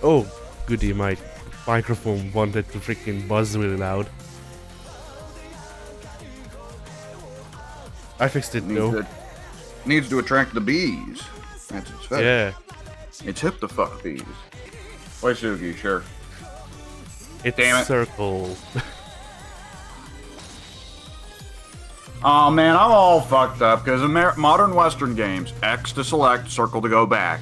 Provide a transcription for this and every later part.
Oh, goody, my microphone wanted to freaking buzz really loud. I fixed it though. Needs to attract the bees. That's its fetish. Yeah. It's hip to fuck bees. Wait, Sugi, sure. It's Damn it. circle. Oh man, I'm all fucked up because in modern Western games, X to select, circle to go back.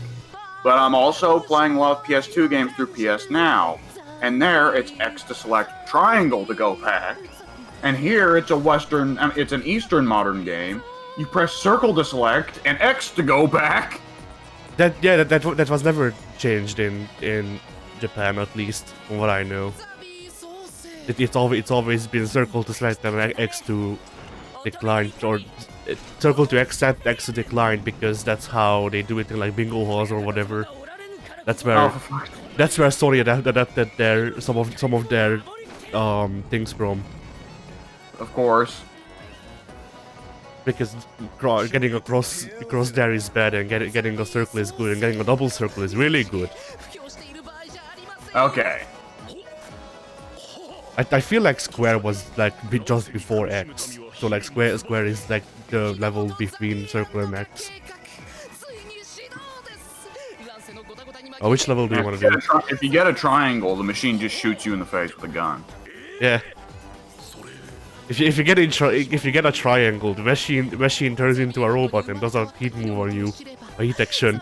But I'm also playing a lot of PS2 games through PS Now. And there, it's X to select, triangle to go back. And here, it's it's an Eastern modern game. You press circle to select and X to go back. That was never changed in Japan, at least from what I know. It's always been circle to select and X to decline, or circle to accept, X to decline, because that's how they do it in like bingo halls or whatever. That's where Sony adapted their some of their things from. Of course. Because getting across there is bad, and getting a circle is good, and getting a double circle is really good. Okay. I feel like square was like just before X, so like square is like the level between circle and X. Oh, which level do you want to do? If you get a triangle, the machine just shoots you in the face with a gun. Yeah. If you get a triangle, the machine turns into a robot and does a heat move on you, a heat action.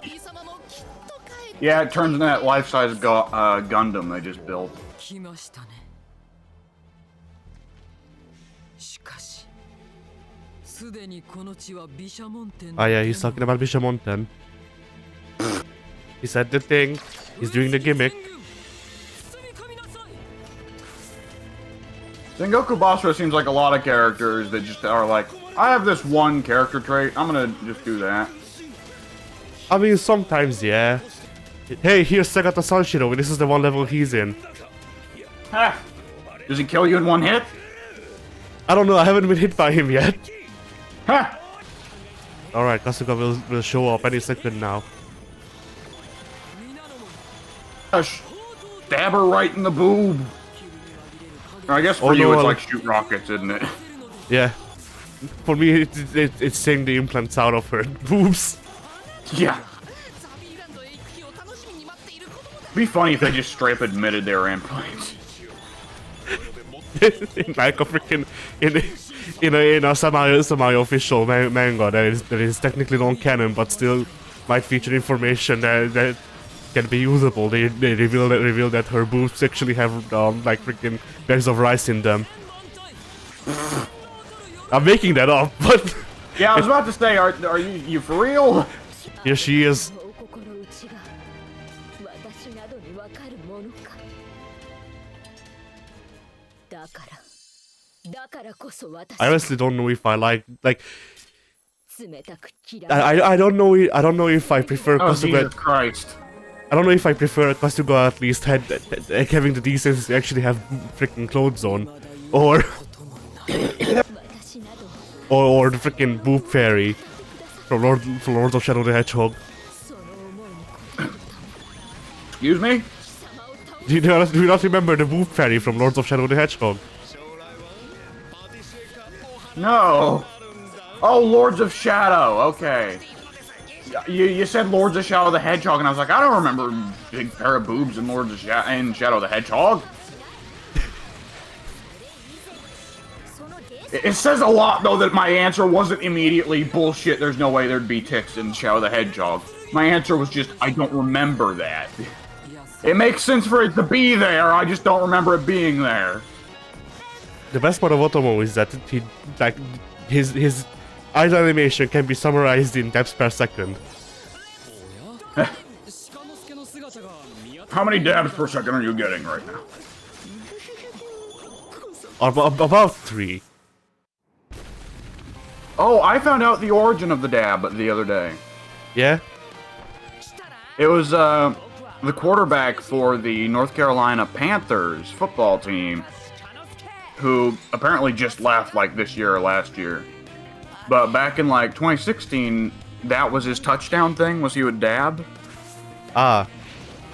Yeah, it turns into that life-size Gundam they just built. Ah yeah, he's talking about Bishamonten. He said the thing. He's doing the gimmick. Sengoku Basara seems like a lot of characters that just are like, I have this one character trait, I'm gonna just do that. I mean, sometimes, yeah. Hey, here's Segata Sanshiro, this is the one level he's in. Ha! Does he kill you in one hit? I don't know, I haven't been hit by him yet. Ha! Alright, Kasuga will show up any second now. Stab her right in the boob. I guess for you it's like shoot rockets, isn't it? Yeah. For me, it's saying the implants out of her boobs. Yeah. Be funny if they just straight up admitted they were implants. In like a freaking in a semi-official manga that is technically non-canon, but still might feature information that can be usable. They reveal that her boobs actually have like freaking bags of rice in them. I'm making that up, but yeah, I was about to say, are you for real? Here she is. I honestly don't know if I like I don't know if I prefer Kasuga. Jesus Christ. I don't know if I prefer Kasuga at least having the decency to actually have freaking clothes on, or or the freaking boob fairy from Lord of Shadow the Hedgehog. Excuse me? Do you not remember the boob fairy from Lord of Shadow the Hedgehog? No. Oh, Lords of Shadow. Okay. You said Lords of Shadow the Hedgehog, and I was like, I don't remember a big pair of boobs in Lords of Shadow the Hedgehog. It says a lot, though, that my answer wasn't immediately bullshit. There's no way there'd be tits in Shadow the Hedgehog. My answer was just, I don't remember that. It makes sense for it to be there, I just don't remember it being there. The best part of Otomo is that his idle animation can be summarized in depths per second. How many dabs per second are you getting right now? About 3. Oh, I found out the origin of the dab the other day. Yeah? It was, the quarterback for the North Carolina Panthers football team, who apparently just left, like, this year or last year. But back in, like, 2016, that was his touchdown thing, was he would dab. Ah.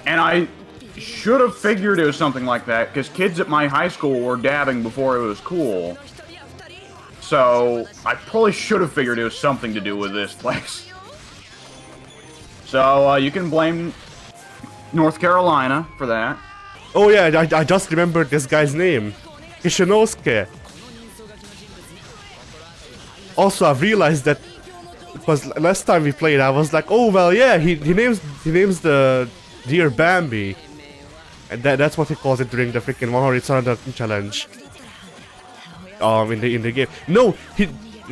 And should have figured it was something like that, because kids at my high school were dabbing before it was cool. So, I probably should have figured it was something to do with this place. So, you can blame North Carolina for that. Oh yeah, I just remembered this guy's name. Kishinosuke. Also, I've realized that because last time we played, I was like, oh well, yeah, he names the deer Bambi, and that's what he calls it during the freaking 100 Surrender challenge. In the game. No, he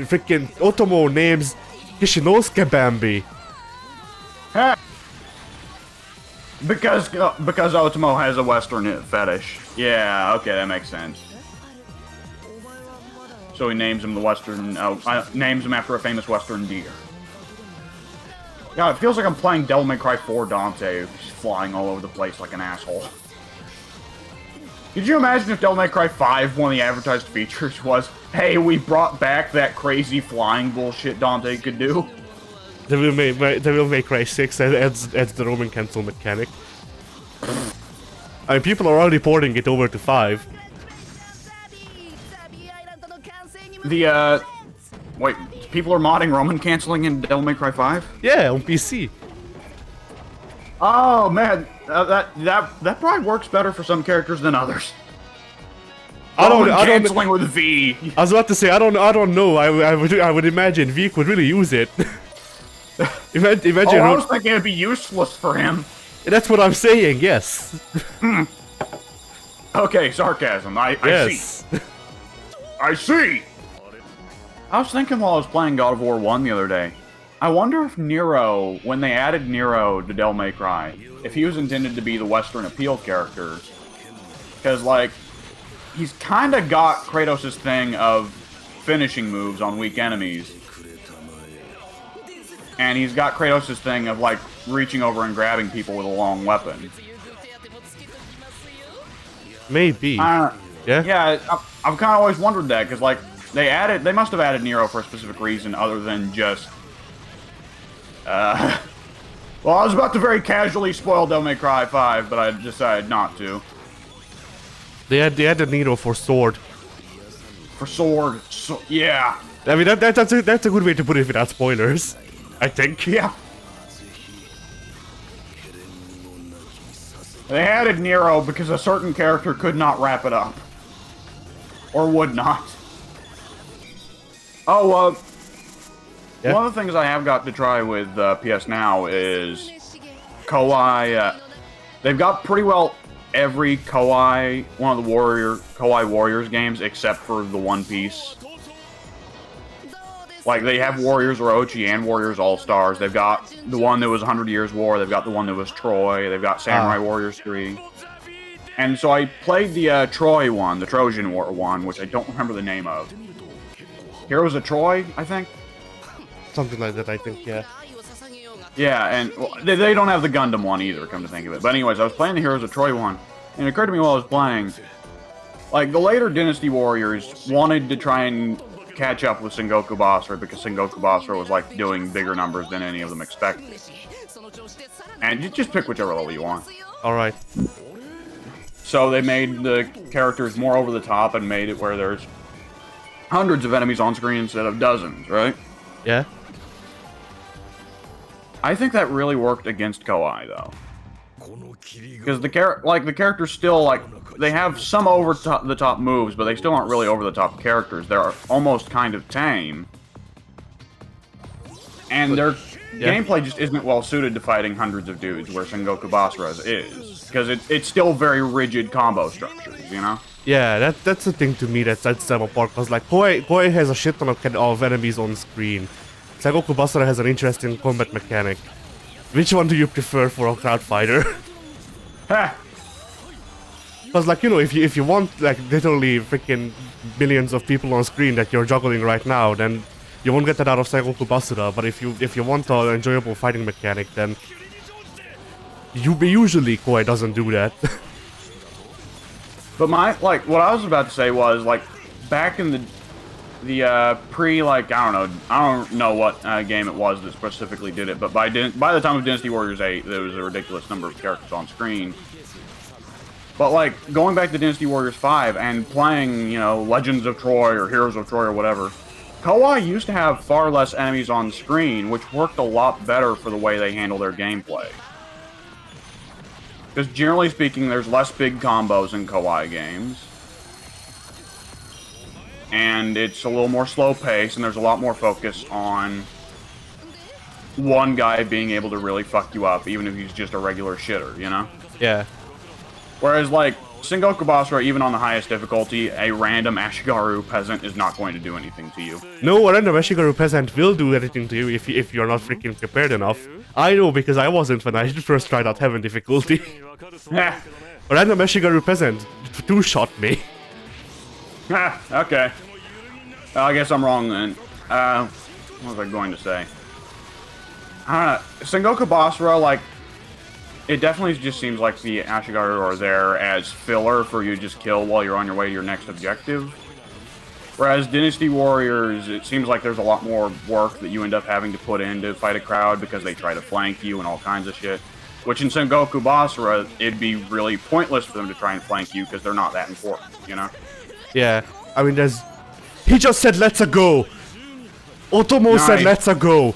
freaking Otomo names Kishinosuke Bambi. Huh. Because Otomo has a Western fetish. Yeah, okay, that makes sense. So he names him the Western, names him after a famous Western deer. God, it feels like I'm playing Devil May Cry 4 Dante, who's flying all over the place like an asshole. Could you imagine if Devil May Cry 5, one of the advertised features was, hey, we brought back that crazy flying bullshit Dante could do? Devil May Cry 6 adds the Roman cancel mechanic. I mean, people are already porting it over to 5. Wait, people are modding Roman canceling in Devil May Cry 5? Yeah, on PC. Oh man, that probably works better for some characters than others. I don't canceling with V. I was about to say I don't know. I would imagine V could really use it. Imagine. I was thinking it'd be useless for him. That's what I'm saying. Yes. Okay, sarcasm. I yes. see. I see. I was thinking while I was playing God of War 1 the other day. I wonder if Nero, when they added Nero to Devil May Cry, if he was intended to be the Western appeal character. Because, like, he's kind of got Kratos' thing of finishing moves on weak enemies. And he's got Kratos' thing of, like, reaching over and grabbing people with a long weapon. Maybe. Yeah? Yeah, I've kind of always wondered that, because, like, they must have added Nero for a specific reason other than just... well, I was about to very casually spoil Devil May Cry 5, but I decided not to. They added Nero for sword. For sword, yeah. I mean, that's a good way to put it without spoilers, I think. Yeah. They added Nero because a certain character could not wrap it up. Or would not. Oh, yeah. One of the things I have got to try with PS Now is Koei. They've got pretty well every Koei, one of the Koei Warriors games, except for the One Piece. Like, they have Warriors Orochi and Warriors All-Stars. They've got the one that was 100 Years War. They've got the one that was Troy. They've got Samurai Warriors 3. And so I played the Troy one, the Trojan War one, which I don't remember the name of. Heroes of Troy, I think? Something like that, I think, yeah. Yeah, and well, they don't have the Gundam one either, come to think of it. But anyways, I was playing the Heroes of Troy one, and it occurred to me while I was playing, like, the later Dynasty Warriors wanted to try and catch up with Sengoku Basara because Sengoku Basara was, like, doing bigger numbers than any of them expected. And you just pick whichever level you want. Alright. So they made the characters more over the top and made it where there's hundreds of enemies on screen instead of dozens, right? Yeah. I think that really worked against Koei, though. Because the characters still, like, they have some over-the-top moves, but they still aren't really over-the-top characters. They're almost kind of tame. And their gameplay just isn't well-suited to fighting hundreds of dudes, where Sengoku Basara's is. Because it's still very rigid combo structures, you know? Yeah, that's the thing to me that sets them apart, because, like, Koei has a shit ton of enemies on screen. Sengoku Basara has an interesting combat mechanic. Which one do you prefer for a crowd fighter? Because, like, you know, if you want, like, literally freaking millions of people on screen that you're juggling right now, then you won't get that out of Sengoku Basara. But if you want an enjoyable fighting mechanic, then usually Koei doesn't do that. But what I was about to say was, like, back in the pre, like, I don't know what game it was that specifically did it, but by the time of Dynasty Warriors 8, there was a ridiculous number of characters on screen. But, like, going back to Dynasty Warriors 5 and playing, you know, Legends of Troy or Heroes of Troy or whatever, Kawaii used to have far less enemies on the screen, which worked a lot better for the way they handle their gameplay. Because generally speaking, there's less big combos in Kawaii games. And it's a little more slow paced, and there's a lot more focus on one guy being able to really fuck you up, even if he's just a regular shitter, you know? Yeah. Whereas, like, Sengoku BASARA, even on the highest difficulty, a random Ashigaru peasant is not going to do anything to you. No, a random Ashigaru peasant will do anything to you if you're not freaking prepared enough. I know because I wasn't when I first tried out heaven difficulty. A random Ashigaru peasant two-shot me. Okay. I guess I'm wrong then. What was I going to say? Sengoku BASARA, like, it definitely just seems like the Ashigaru are there as filler for you to just kill while you're on your way to your next objective. Whereas Dynasty Warriors, it seems like there's a lot more work that you end up having to put in to fight a crowd because they try to flank you and all kinds of shit. Which in Sengoku BASARA, it'd be really pointless for them to try and flank you because they're not that important, you know? Yeah, I mean, there's... He just said, let's go! Otomo said, let's go!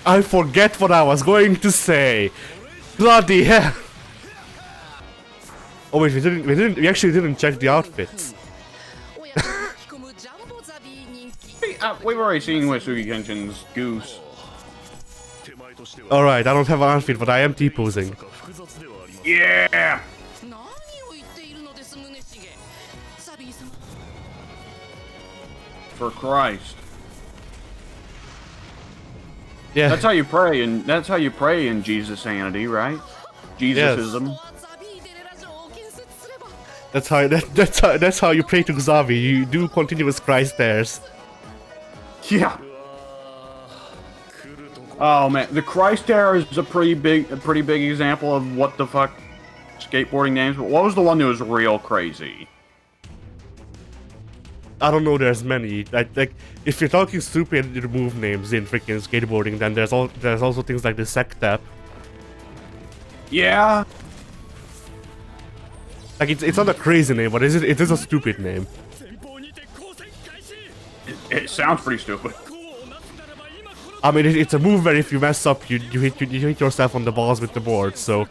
I forget what I was going to say. Bloody hell! Oh wait, we actually didn't check the outfits. We've already seen Uesugi Kenshin's goose. Alright, I don't have an outfit, but I am T-posing. Yeah! For Christ. Yeah. That's how you pray, and that's how you pray in Jesus-anity, right? Jesusism. Yes. That's how you pray to Xavi. You do continuous Christ stairs. Yeah. Oh man, the Christ stare is a pretty big example of what the fuck skateboarding names. What was the one that was real crazy? I don't know. There's many. Like if you're talking stupid move names in freaking skateboarding, then there's also things like the sec tap. Yeah. Like it's not a crazy name, but it is a stupid name. It sounds pretty stupid. I mean, it's a move where if you mess up, you hit yourself on the balls with the board. So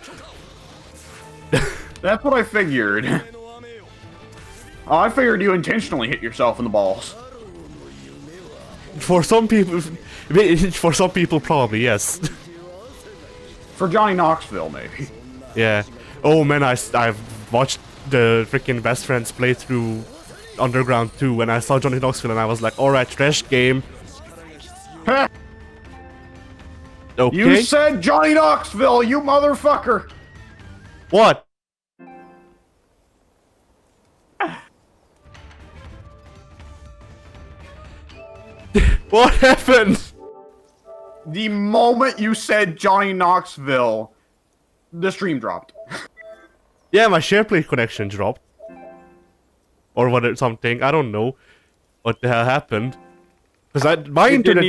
that's what I figured. Oh, I figured you intentionally hit yourself in the balls. For some people, probably yes. For Johnny Knoxville, maybe. Yeah. Oh man, I've watched the freaking Best Friends playthrough Underground 2, and I saw Johnny Knoxville, and I was like, alright, trash game. Okay. You said Johnny Knoxville, you motherfucker! What? What happened? The moment you said Johnny Knoxville, the stream dropped. Yeah, my SharePlay connection dropped. Or what? Something. I don't know what the hell happened. Because my internet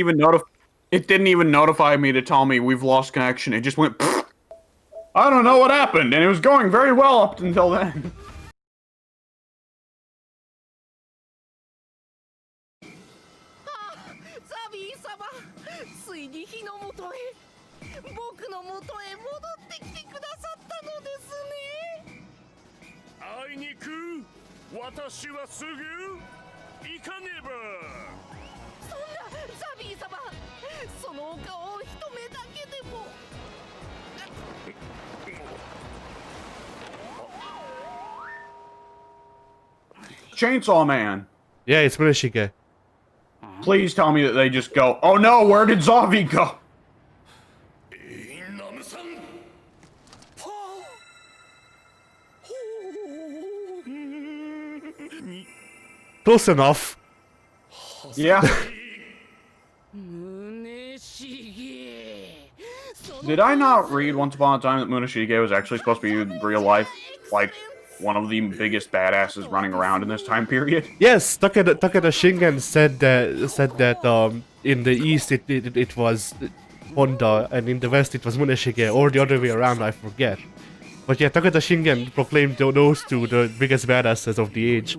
it didn't even notify me to tell me we've lost connection. It just went. Pfft. I don't know what happened, and it was going very well up until then. Chainsaw Man. Yeah, it's Murashige. Please tell me that they just go, oh no, where did Zavi go? Close enough. Yeah. Did I not read once upon a time that Muneshige was actually supposed to be in real life, like, one of the biggest badasses running around in this time period? Yes, Takeda Shingen said that in the East it was Honda, and in the West it was Muneshige, or the other way around, I forget. But yeah, Takeda Shingen proclaimed those two the biggest badasses of the age.